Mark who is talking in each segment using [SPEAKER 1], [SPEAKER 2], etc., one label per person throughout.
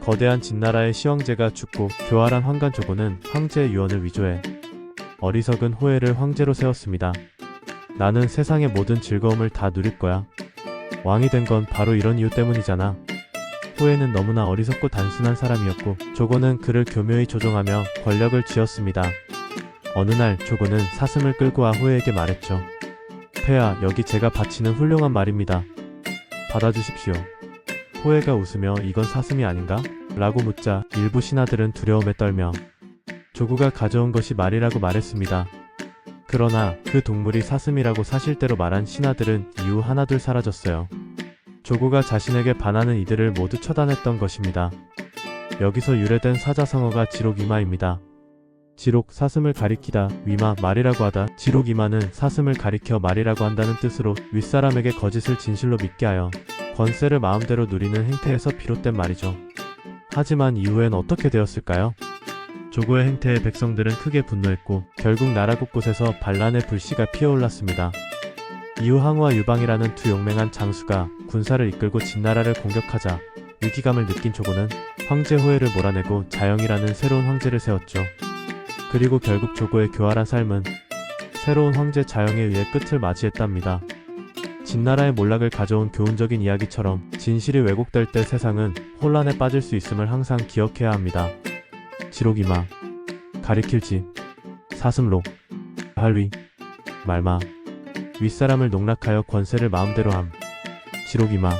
[SPEAKER 1] 거대한 진나라의 시황제가 죽고 교활한 황간 조고는 황제의 유언을 위조해 어리석은 호해를 황제로 세웠습니다. 나는 세상의 모든 즐거움을 다 누릴 거야. 왕이 된 건 바로 이런 이유 때문이잖아. 호해는 너무나 어리석고 단순한 사람이었고 조고는 그를 교묘히 조종하며 권력을 쥐었습니다. 어느 날 조고는 사슴을 끌고 와 호해에게 말했죠. 폐하, 여기 제가 바치는 훌륭한 말입니다. 받아주십시오. 호해가 웃으며 이건 사슴이 아닌가? 라고 묻자 일부 신하들은 두려움에 떨며 조고가 가져온 것이 말이라고 말했습니다. 그러나 그 동물이 사슴이라고 사실대로 말한 신하들은 이후 하나둘 사라졌어요. 조고가 자신에게 반하는 이들을 모두 처단했던 것입니다. 여기서 유래된 사자성어가 지록이마입니다. 지록, 사슴을 가리키다, 위마, 말이라고 하다. 지록이마는 사슴을 가리켜 말이라고 한다는 뜻으로 윗사람에게 거짓을 진실로 믿게 하여 권세를 마음대로 누리는 행태에서 비롯된 말이죠. 하지만 이후엔 어떻게 되었을까요? 조고의 행태에 백성들은 크게 분노했고 결국 나라 곳곳에서 반란의 불씨가 피어올랐습니다. 이후 항우와 유방이라는 두 용맹한 장수가 군사를 이끌고 진나라를 공격하자 위기감을 느낀 조고는 황제 호해를 몰아내고 자영이라는 새로운 황제를 세웠죠. 그리고 결국 조고의 교활한 삶은 새로운 황제 자영에 의해 끝을 맞이했답니다. 진나라의 몰락을 가져온 교훈적인 이야기처럼 진실이 왜곡될 때 세상은 혼란에 빠질 수 있음을 항상 기억해야 합니다. 지록이마, 가리킬지, 사슴록, 할위, 말마, 윗사람을 농락하여 권세를 마음대로 함. 지록이마.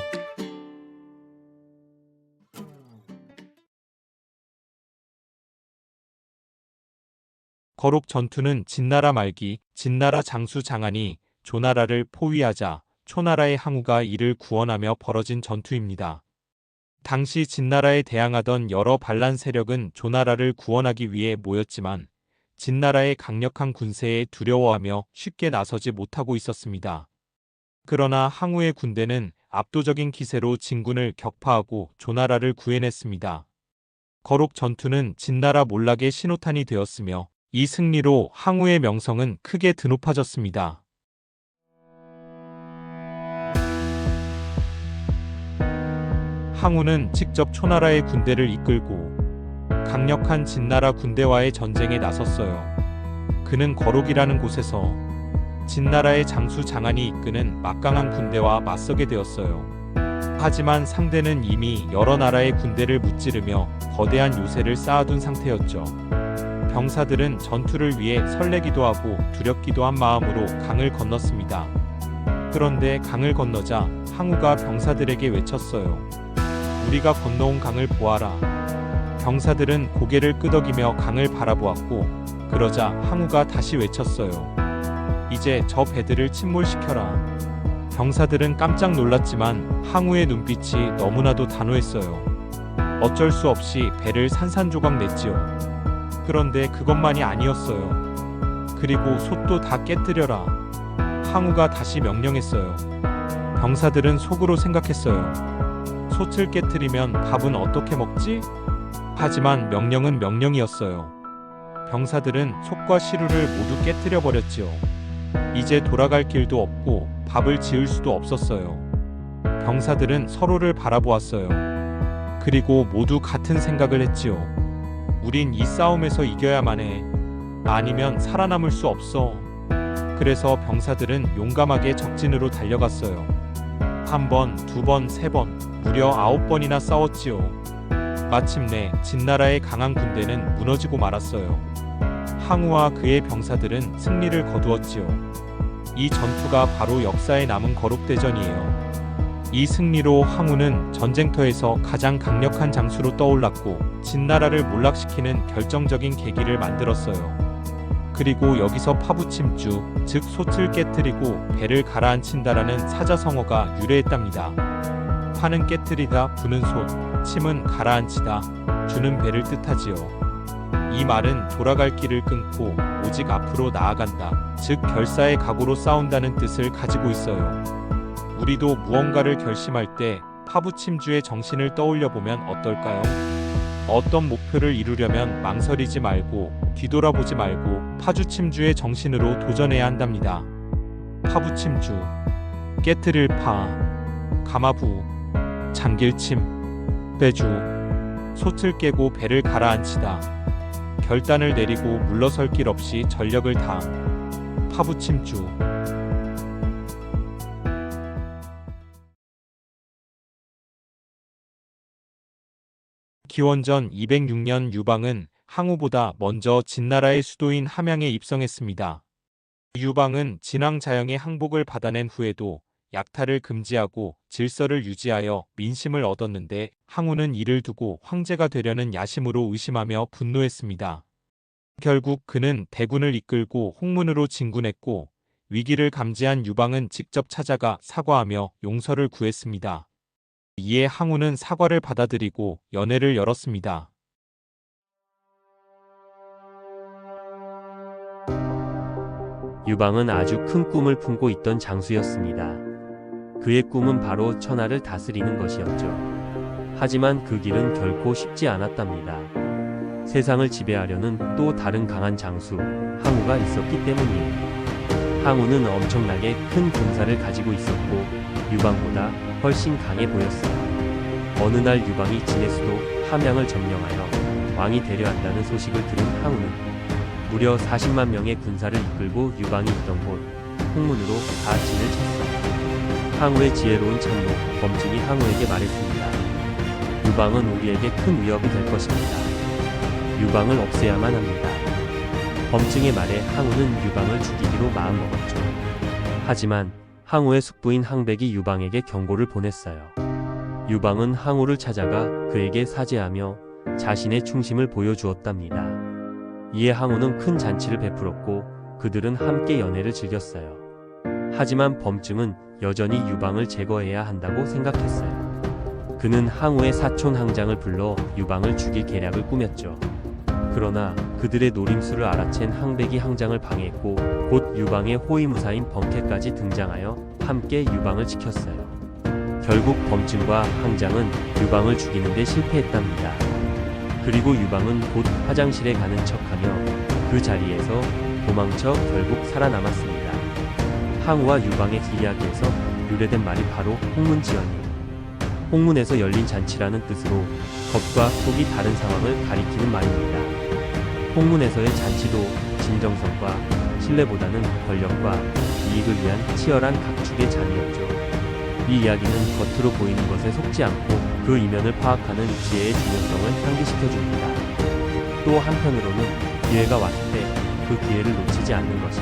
[SPEAKER 2] 거록 전투는 진나라 말기 진나라 장수 장안이 조나라를 포위하자 초나라의 항우가 이를 구원하며 벌어진 전투입니다. 당시 진나라에 대항하던 여러 반란 세력은 조나라를 구원하기 위해 모였지만 진나라의 강력한 군세에 두려워하며 쉽게 나서지 못하고 있었습니다. 그러나 항우의 군대는 압도적인 기세로 진군을 격파하고 조나라를 구해냈습니다. 거록 전투는 진나라 몰락의 신호탄이 되었으며 이 승리로 항우의 명성은 크게 드높아졌습니다. 항우는 직접 초나라의 군대를 이끌고 강력한 진나라 군대와의 전쟁에 나섰어요. 그는 거록이라는 곳에서 진나라의 장수 장안이 이끄는 막강한 군대와 맞서게 되었어요. 하지만 상대는 이미 여러 나라의 군대를 무찌르며 거대한 요새를 쌓아둔 상태였죠. 병사들은 전투를 위해 설레기도 하고 두렵기도 한 마음으로 강을 건넜습니다. 그런데 강을 건너자 항우가 병사들에게 외쳤어요. 우리가 건너온 강을 보아라. 병사들은 고개를 끄덕이며 강을 바라보았고 그러자 항우가 다시 외쳤어요. 이제 저 배들을 침몰시켜라. 병사들은 깜짝 놀랐지만 항우의 눈빛이 너무나도 단호했어요. 어쩔 수 없이 배를 산산조각 냈지요. 그런데 그것만이 아니었어요. 그리고 솥도 다 깨뜨려라. 항우가 다시 명령했어요. 병사들은 속으로 생각했어요. 솥을 깨뜨리면 밥은 어떻게 먹지? 하지만 명령은 명령이었어요. 병사들은 솥과 시루를 모두 깨뜨려 버렸지요. 이제 돌아갈 길도 없고 밥을 지을 수도 없었어요. 병사들은 서로를 바라보았어요. 그리고 모두 같은 생각을 했지요. 우린 이 싸움에서 이겨야만 해. 아니면 살아남을 수 없어. 그래서 병사들은 용감하게 적진으로 달려갔어요. 한 번, 두 번, 세 번, 무려 9번이나 싸웠지요. 마침내 진나라의 강한 군대는 무너지고 말았어요. 항우와 그의 병사들은 승리를 거두었지요. 이 전투가 바로 역사에 남은 거록대전이에요. 이 승리로 항우는 전쟁터에서 가장 강력한 장수로 떠올랐고 진나라를 몰락시키는 결정적인 계기를 만들었어요. 그리고 여기서 파부침주, 즉 솥을 깨뜨리고 배를 가라앉힌다라는 사자성어가 유래했답니다. 파는 깨뜨리다, 부는 솥, 침은 가라앉히다, 주는 배를 뜻하지요. 이 말은 돌아갈 길을 끊고 오직 앞으로 나아간다, 즉 결사의 각오로 싸운다는 뜻을 가지고 있어요. 우리도 무언가를 결심할 때 파부침주의 정신을 떠올려보면 어떨까요? 어떤 목표를 이루려면 망설이지 말고 뒤돌아보지 말고 파주침주의 정신으로 도전해야 한답니다. 파부침주, 깨뜨릴 파, 가마부, 잠길침, 빼주, 솥을 깨고 배를 가라앉히다. 결단을 내리고 물러설 길 없이 전력을 다 파부침주. 기원전 206년 유방은 항우보다 먼저 진나라의 수도인 함양에 입성했습니다. 유방은 진왕자영의 항복을 받아낸 후에도 약탈을 금지하고 질서를 유지하여 민심을 얻었는데 항우는 이를 두고 황제가 되려는 야심으로 의심하며 분노했습니다. 결국 그는 대군을 이끌고 홍문으로 진군했고 위기를 감지한 유방은 직접 찾아가 사과하며 용서를 구했습니다. 이에 항우는 사과를 받아들이고 연회를 열었습니다.
[SPEAKER 3] 유방은 아주 큰 꿈을 품고 있던 장수였습니다. 그의 꿈은 바로 천하를 다스리는 것이었죠. 하지만 그 길은 결코 쉽지 않았답니다. 세상을 지배하려는 또 다른 강한 장수, 항우가 있었기 때문이에요. 항우는 엄청나게 큰 군사를 가지고 있었고 유방보다 훨씬 강해 보였어요. 어느 날 유방이 진의 수도 함양을 점령하여 왕이 되려 한다는 소식을 들은 항우는 무려 40만 명의 군사를 이끌고 유방이 있던 곳 홍문으로 다 진을 쳤어요. 항우의 지혜로운 참모 범증이 항우에게 말했습니다. 유방은 우리에게 큰 위협이 될 것입니다. 유방을 없애야만 합니다. 범증의 말에 항우는 유방을 죽이기로 마음먹었죠. 하지만 항우의 숙부인 항백이 유방에게 경고를 보냈어요. 유방은 항우를 찾아가 그에게 사죄하며 자신의 충심을 보여주었답니다. 이에 항우는 큰 잔치를 베풀었고 그들은 함께 연회를 즐겼어요. 하지만 범증은 여전히 유방을 제거해야 한다고 생각했어요. 그는 항우의 사촌 항장을 불러 유방을 죽일 계략을 꾸몄죠. 그러나 그들의 노림수를 알아챈 항백이 항장을 방해했고 곧 유방의 호위무사인 범캐까지 등장하여 함께 유방을 지켰어요. 결국 범증과 항장은 유방을 죽이는데 실패했답니다. 그리고 유방은 곧 화장실에 가는 척하며 그 자리에서 도망쳐 결국 살아남았습니다. 항우와 유방의 이야기에서 유래된 말이 바로 홍문지연이에요. 홍문에서 열린 잔치라는 뜻으로 겉과 속이 다른 상황을 가리키는 말입니다. 홍문에서의 잔치도 진정성과 신뢰보다는 권력과 이익을 위한 치열한 각축의 장이었죠. 이 이야기는 겉으로 보이는 것에 속지 않고 그 이면을 파악하는 지혜의 중요성을 상기시켜줍니다. 또 한편으로는 기회가 왔을 때 그 기회를 놓치지 않는 것이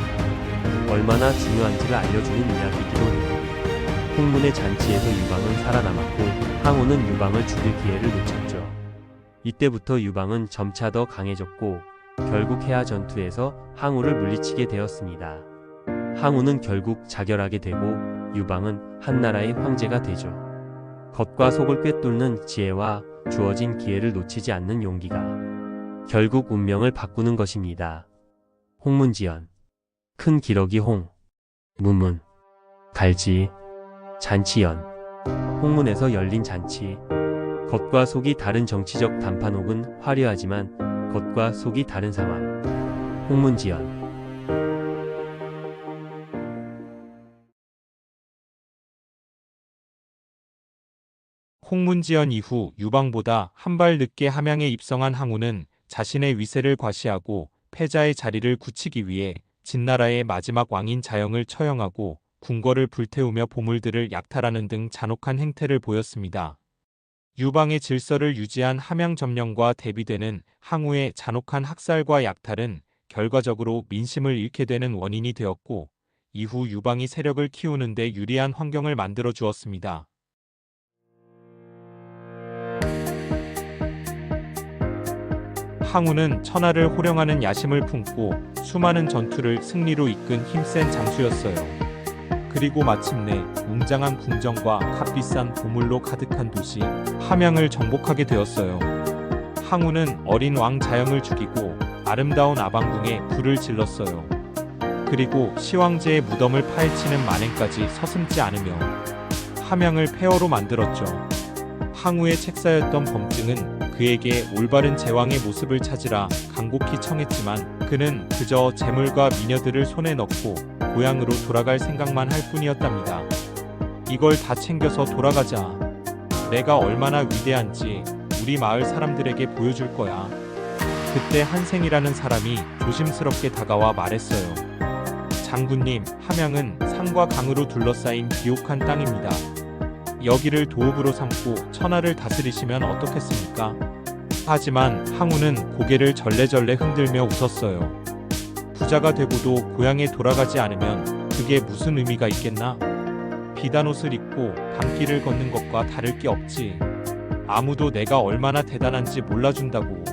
[SPEAKER 3] 얼마나 중요한지를 알려주는 이야기이기도 해요. 홍문의 잔치에서 유방은 살아남았고 항우는 유방을 죽일 기회를 놓쳤죠. 이때부터 유방은 점차 더 강해졌고 결국 해하 전투에서 항우를 물리치게 되었습니다. 항우는 결국 자결하게 되고 유방은 한나라의 황제가 되죠. 겉과 속을 꿰뚫는 지혜와 주어진 기회를 놓치지 않는 용기가 결국 운명을 바꾸는 것입니다. 홍문지연, 큰 기러기 홍, 문문, 갈지, 잔치연. 홍문에서 열린 잔치. 겉과 속이 다른 정치적 단판 혹은 화려하지만 겉과 속이 다른 상황. 홍문지연.
[SPEAKER 2] 홍문지연 이후 유방보다 한 발 늦게 함양에 입성한 항우는 자신의 위세를 과시하고 패자의 자리를 굳히기 위해 진나라의 마지막 왕인 자영을 처형하고 궁궐을 불태우며 보물들을 약탈하는 등 잔혹한 행태를 보였습니다. 유방의 질서를 유지한 함양 점령과 대비되는 항우의 잔혹한 학살과 약탈은 결과적으로 민심을 잃게 되는 원인이 되었고 이후 유방이 세력을 키우는 데 유리한 환경을 만들어 주었습니다. 항우는 천하를 호령하는 야심을 품고 수많은 전투를 승리로 이끈 힘센 장수였어요. 그리고 마침내 웅장한 궁정과 값비싼 보물로 가득한 도시 함양을 정복하게 되었어요. 항우는 어린 왕 자영을 죽이고 아름다운 아방궁에 불을 질렀어요. 그리고 시황제의 무덤을 파헤치는 만행까지 서슴지 않으며 함양을 폐허로 만들었죠. 항우의 책사였던 범증은 그에게 올바른 제왕의 모습을 찾으라 간곡히 청했지만 그는 그저 재물과 미녀들을 손에 넣고 고향으로 돌아갈 생각만 할 뿐이었답니다. 이걸 다 챙겨서 돌아가자. 내가 얼마나 위대한지, 우리 마을 사람들에게 보여줄 거야. 그때 한생이라는 사람이 조심스럽게 다가와 말했어요. 장군님, 함양은 산과 강으로 둘러싸인 비옥한 땅입니다. 여기를 도읍으로 삼고 천하를 다스리시면 어떻겠습니까? 하지만 항우는 고개를 절레절레 흔들며 웃었어요. 부자가 되고도 고향에 돌아가지 않으면 그게 무슨 의미가 있겠나? 비단옷을 입고 밤길을 걷는 것과 다를 게 없지. 아무도 내가 얼마나 대단한지 몰라준다고.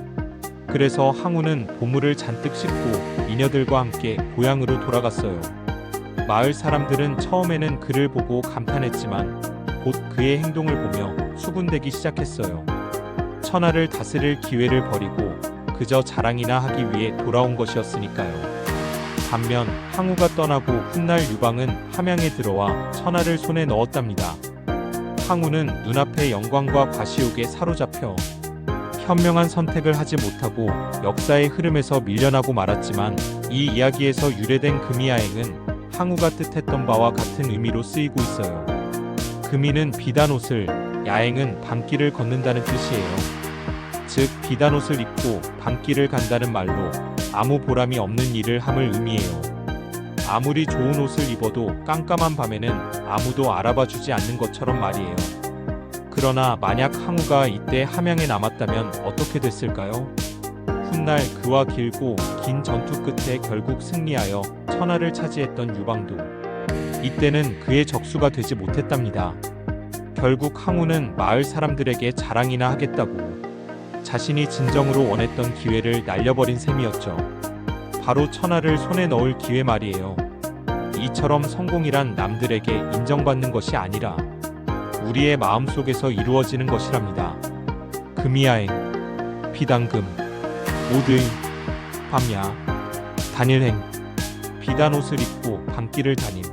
[SPEAKER 2] 그래서 항우는 보물을 잔뜩 싣고 미녀들과 함께 고향으로 돌아갔어요. 마을 사람들은 처음에는 그를 보고 감탄했지만 곧 그의 행동을 보며 수군대기 시작했어요. 천하를 다스릴 기회를 버리고 그저 자랑이나 하기 위해 돌아온 것이었으니까요. 반면 항우가 떠나고 훗날 유방은 함양에 들어와 천하를 손에 넣었답니다. 항우는 눈앞의 영광과 과시욕에 사로잡혀 현명한 선택을 하지 못하고 역사의 흐름에서 밀려나고 말았지만 이 이야기에서 유래된 금이야행은 항우가 뜻했던 바와 같은 의미로 쓰이고 있어요. 금이는 비단옷을, 야행은 밤길을 걷는다는 뜻이에요. 즉 비단옷을 입고 밤길을 간다는 말로 아무 보람이 없는 일을 함을 의미해요. 아무리 좋은 옷을 입어도 깜깜한 밤에는 아무도 알아봐 주지 않는 것처럼 말이에요. 그러나 만약 항우가 이때 함양에 남았다면 어떻게 됐을까요? 훗날 그와 길고 긴 전투 끝에 결국 승리하여 천하를 차지했던 유방도 이때는 그의 적수가 되지 못했답니다. 결국 항우는 마을 사람들에게 자랑이나 하겠다고 자신이 진정으로 원했던 기회를 날려버린 셈이었죠. 바로 천하를 손에 넣을 기회 말이에요. 이처럼 성공이란 남들에게 인정받는 것이 아니라 우리의 마음속에서 이루어지는 것이랍니다. 금이야행, 비단금, 오드의, 밤야, 단일행, 비단옷을 입고 밤길을 다님,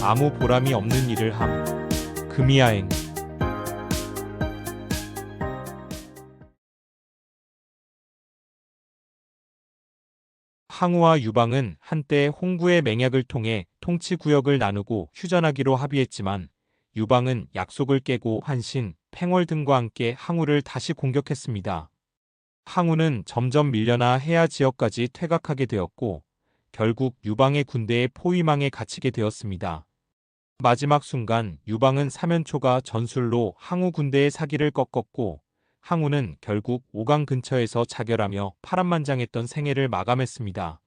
[SPEAKER 2] 아무 보람이 없는 일을 함, 금이야행. 항우와 유방은 한때 홍구의 맹약을 통해 통치 구역을 나누고 휴전하기로 합의했지만 유방은 약속을 깨고 한신, 팽월 등과 함께 항우를 다시 공격했습니다. 항우는 점점 밀려나 해야 지역까지 퇴각하게 되었고 결국 유방의 군대의 포위망에 갇히게 되었습니다. 마지막 순간 유방은 사면초가 전술로 항우 군대의 사기를 꺾었고 항우는 결국 오강 근처에서 자결하며 파란만장했던 생애를 마감했습니다.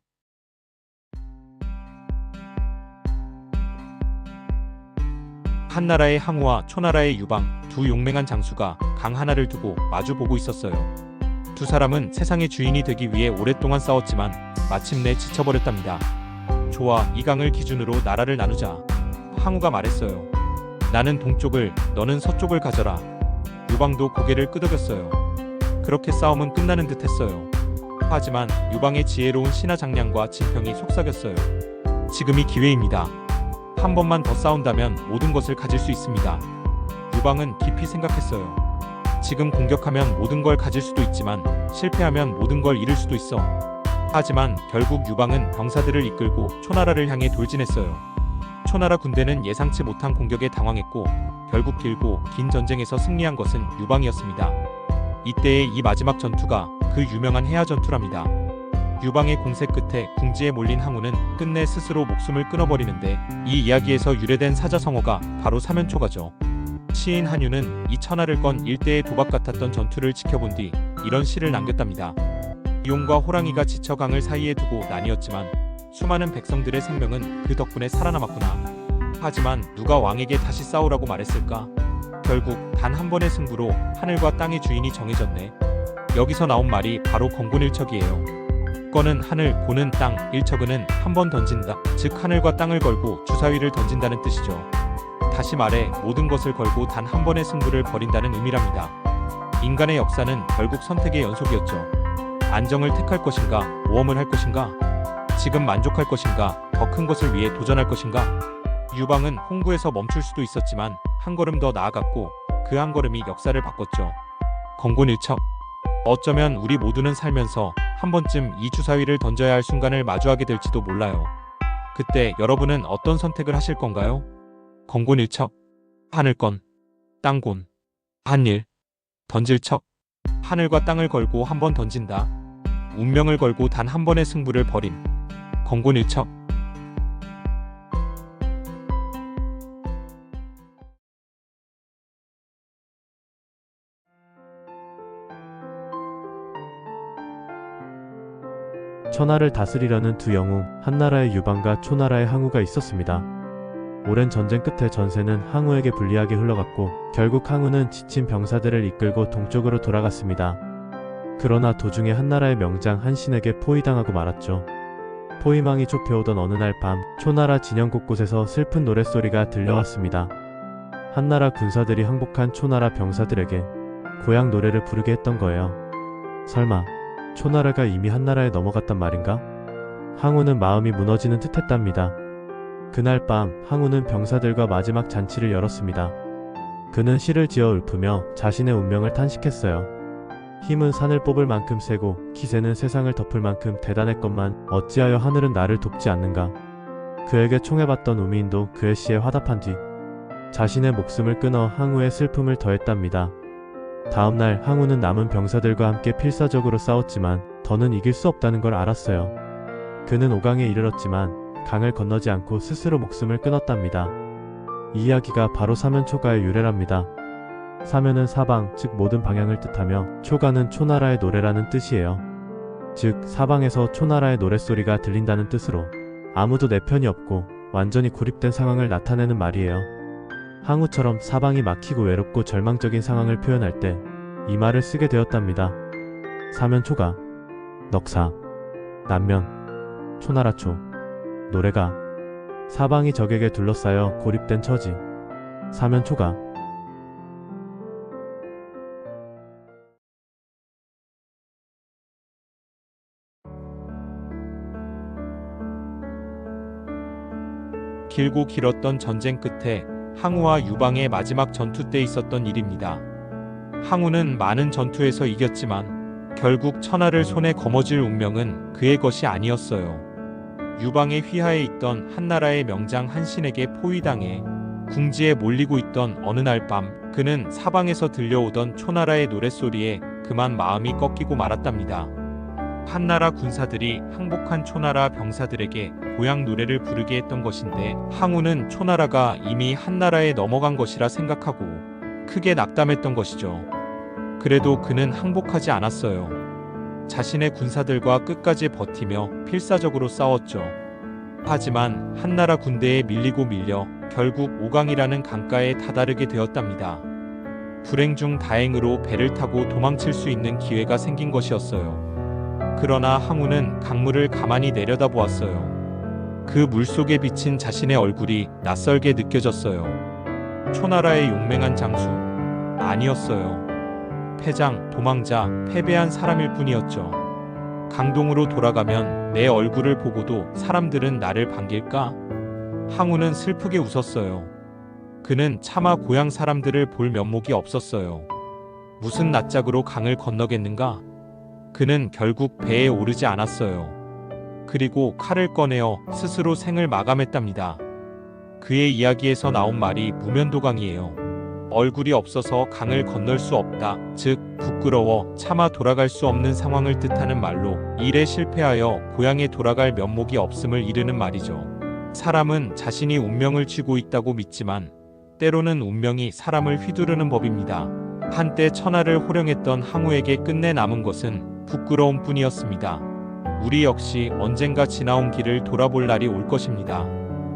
[SPEAKER 2] 한나라의 항우와 초나라의 유방, 두 용맹한 장수가 강 하나를 두고 마주보고 있었어요. 두 사람은 세상의 주인이 되기 위해 오랫동안 싸웠지만 마침내 지쳐버렸답니다. 좋아, 이 강을 기준으로 나라를 나누자. 항우가 말했어요. 나는 동쪽을, 너는 서쪽을 가져라. 유방도 고개를 끄덕였어요. 그렇게 싸움은 끝나는 듯 했어요. 하지만 유방의 지혜로운 신하 장량과 진평이 속삭였어요. 지금이 기회입니다. 한 번만 더 싸운다면 모든 것을 가질 수 있습니다. 유방은 깊이 생각했어요. 지금 공격하면 모든 걸 가질 수도 있지만 실패하면 모든 걸 잃을 수도 있어. 하지만 결국 유방은 병사들을 이끌고 초나라를 향해 돌진했어요. 초나라 군대는 예상치 못한 공격에 당황했고 결국 길고 긴 전쟁에서 승리한 것은 유방이었습니다. 이때의 이 마지막 전투가 그 유명한 해야 전투랍니다. 유방의 공세 끝에 궁지에 몰린 항우는 끝내 스스로 목숨을 끊어버리는데 이 이야기에서 유래된 사자성어가 바로 사면초가죠. 시인 한유는 이 천하를 건 일대의 도박 같았던 전투를 지켜본 뒤 이런 시를 남겼답니다. 용과 호랑이가 지쳐 강을 사이에 두고 나뉘었지만 수많은 백성들의 생명은 그 덕분에 살아남았구나. 하지만 누가 왕에게 다시 싸우라고 말했을까? 결국 단 한 번의 승부로 하늘과 땅의 주인이 정해졌네. 여기서 나온 말이 바로 건곤일척이에요. 건은 하늘, 고는 땅, 일척은 한 번 던진다. 즉 하늘과 땅을 걸고 주사위를 던진다는 뜻이죠. 다시 말해 모든 것을 걸고 단 한 번의 승부를 벌인다는 의미랍니다. 인간의 역사는 결국 선택의 연속이었죠. 안정을 택할 것인가, 모험을 할 것인가, 지금 만족할 것인가, 더 큰 것을 위해 도전할 것인가. 유방은 홍구에서 멈출 수도 있었지만 한 걸음 더 나아갔고 그 한 걸음이 역사를 바꿨죠. 건곤일척. 어쩌면 우리 모두는 살면서 한 번쯤 이 주사위를 던져야 할 순간을 마주하게 될지도 몰라요. 그때 여러분은 어떤 선택을 하실 건가요? 건곤일척, 하늘건, 땅곤, 한일, 던질척. 하늘과 땅을 걸고 한 번 던진다. 운명을 걸고 단 한 번의 승부를 벌임. 건곤일척.
[SPEAKER 1] 천하를 다스리려는 두 영웅, 한나라의 유방과 초나라의 항우가 있었습니다. 오랜 전쟁 끝에 전세는 항우에게 불리하게 흘러갔고 결국 항우는 지친 병사들을 이끌고 동쪽으로 돌아갔습니다. 그러나 도중에 한나라의 명장 한신에게 포위당하고 말았죠. 포위망이 좁혀오던 어느 날 밤, 초나라 진영 곳곳에서 슬픈 노랫소리가 들려왔습니다. 한나라 군사들이 항복한 초나라 병사들에게 고향 노래를 부르게 했던 거예요. 설마 초나라가 이미 한나라에 넘어갔단 말인가? 항우는 마음이 무너지는 듯 했답니다. 그날 밤 항우는 병사들과 마지막 잔치를 열었습니다. 그는 시를 지어 읊으며 자신의 운명을 탄식했어요. 힘은 산을 뽑을 만큼 세고 기세는 세상을 덮을 만큼 대단했건만 어찌하여 하늘은 나를 돕지 않는가. 그에게 총애받던 우미인도 그의 시에 화답한 뒤 자신의 목숨을 끊어 항우의 슬픔을 더했답니다. 다음날 항우는 남은 병사들과 함께 필사적으로 싸웠지만 더는 이길 수 없다는 걸 알았어요. 그는 오강에 이르렀지만 강을 건너지 않고 스스로 목숨을 끊었답니다. 이 이야기가 바로 사면초가의 유래랍니다. 사면은 사방, 즉 모든 방향을 뜻하며 초가는 초나라의 노래라는 뜻이에요. 즉 사방에서 초나라의 노랫소리가 들린다는 뜻으로 아무도 내 편이 없고 완전히 고립된 상황을 나타내는 말이에요. 항우처럼 사방이 막히고 외롭고 절망적인 상황을 표현할 때 이 말을 쓰게 되었답니다. 사면초가, 넉사, 난면, 초나라초, 노래가, 사방이 적에게 둘러싸여 고립된 처지, 사면초가.
[SPEAKER 2] 길고 길었던 전쟁 끝에 항우와 유방의 마지막 전투 때 있었던 일입니다. 항우는 많은 전투에서 이겼지만 결국 천하를 손에 거머쥘 운명은 그의 것이 아니었어요. 유방의 휘하에 있던 한나라의 명장 한신에게 포위당해 궁지에 몰리고 있던 어느 날 밤 그는 사방에서 들려오던 초나라의 노랫소리에 그만 마음이 꺾이고 말았답니다. 한나라 군사들이 항복한 초나라 병사들에게 고향 노래를 부르게 했던 것인데 항우는 초나라가 이미 한나라에 넘어간 것이라 생각하고 크게 낙담했던 것이죠. 그래도 그는 항복하지 않았어요. 자신의 군사들과 끝까지 버티며 필사적으로 싸웠죠. 하지만 한나라 군대에 밀리고 밀려 결국 오강이라는 강가에 다다르게 되었답니다. 불행 중 다행으로 배를 타고 도망칠 수 있는 기회가 생긴 것이었어요. 그러나 항우는 강물을 가만히 내려다보았어요. 그 물속에 비친 자신의 얼굴이 낯설게 느껴졌어요. 초나라의 용맹한 장수 아니었어요. 패장, 도망자, 패배한 사람일 뿐이었죠. 강동으로 돌아가면 내 얼굴을 보고도 사람들은 나를 반길까? 항우는 슬프게 웃었어요. 그는 차마 고향 사람들을 볼 면목이 없었어요. 무슨 낯짝으로 강을 건너겠는가? 그는 결국 배에 오르지 않았어요. 그리고 칼을 꺼내어 스스로 생을 마감했답니다. 그의 이야기에서 나온 말이 무면도강이에요. 얼굴이 없어서 강을 건널 수 없다. 즉 부끄러워 차마 돌아갈 수 없는 상황을 뜻하는 말로 일에 실패하여 고향에 돌아갈 면목이 없음을 이르는 말이죠. 사람은 자신이 운명을 쥐고 있다고 믿지만 때로는 운명이 사람을 휘두르는 법입니다. 한때 천하를 호령했던 항우에게 끝내 남은 것은 부끄러움 뿐이었습니다. 우리 역시 언젠가 지나온 길을 돌아볼 날이 올 것입니다.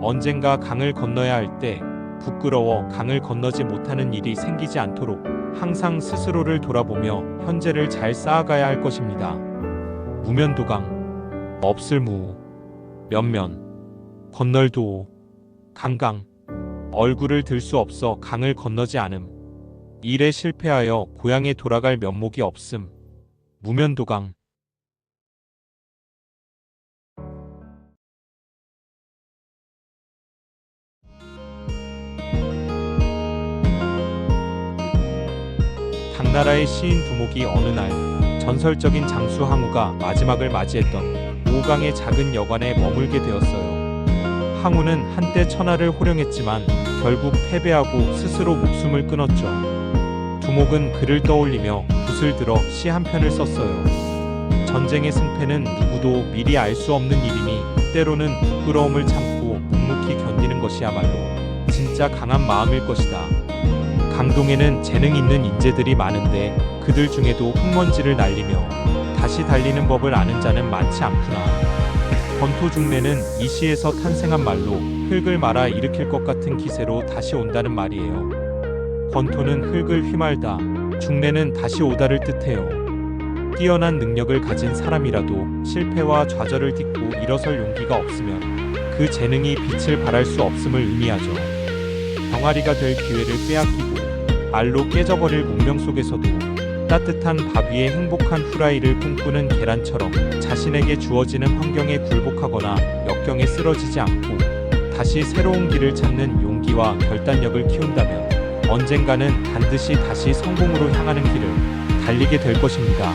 [SPEAKER 2] 언젠가 강을 건너야 할 때 부끄러워 강을 건너지 못하는 일이 생기지 않도록 항상 스스로를 돌아보며 현재를 잘 쌓아가야 할 것입니다. 무면도강, 없을무우, 면면, 건널도오, 강강, 얼굴을 들 수 없어 강을 건너지 않음, 일에 실패하여 고향에 돌아갈 면목이 없음, 무면도강. 당나라의 시인 두목이 어느 날 전설적인 장수 항우가 마지막을 맞이했던 오강의 작은 여관에 머물게 되었어요. 항우는 한때 천하를 호령했지만 결국 패배하고 스스로 목숨을 끊었죠. 두목은 그를 떠올리며 못을 들어 시 한 편을 썼어요. 전쟁의 승패는 누구도 미리 알 수 없는 일이니 때로는 부끄러움을 참고 묵묵히 견디는 것이야말로 진짜 강한 마음일 것이다. 강동에는 재능 있는 인재들이 많은데 그들 중에도 흙먼지를 날리며 다시 달리는 법을 아는 자는 많지 않구나. 권토중래는 이 시에서 탄생한 말로 흙을 말아 일으킬 것 같은 기세로 다시 온다는 말이에요. 권토는 흙을 휘말다, 중래는 다시 오다를 뜻해요. 뛰어난 능력을 가진 사람이라도 실패와 좌절을 딛고 일어설 용기가 없으면 그 재능이 빛을 발할 수 없음을 의미하죠. 병아리가 될 기회를 빼앗기고 알로 깨져버릴 운명 속에서도 따뜻한 밥 위에 행복한 후라이를 꿈꾸는 계란처럼 자신에게 주어지는 환경에 굴복하거나 역경에 쓰러지지 않고 다시 새로운 길을 찾는 용기와 결단력을 키운다면 언젠가는 반드시 다시 성공으로 향하는 길을 달리게 될 것입니다.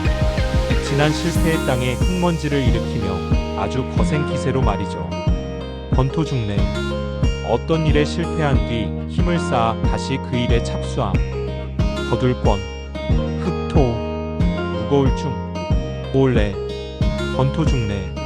[SPEAKER 2] 지난 실패의 땅에 흙먼지를 일으키며 아주 거센 기세로 말이죠. 권토중래. 어떤 일에 실패한 뒤 힘을 쌓아 다시 그 일에 착수함. 거둘권. 흑토. 무거울 중. 몰래. 권토중래.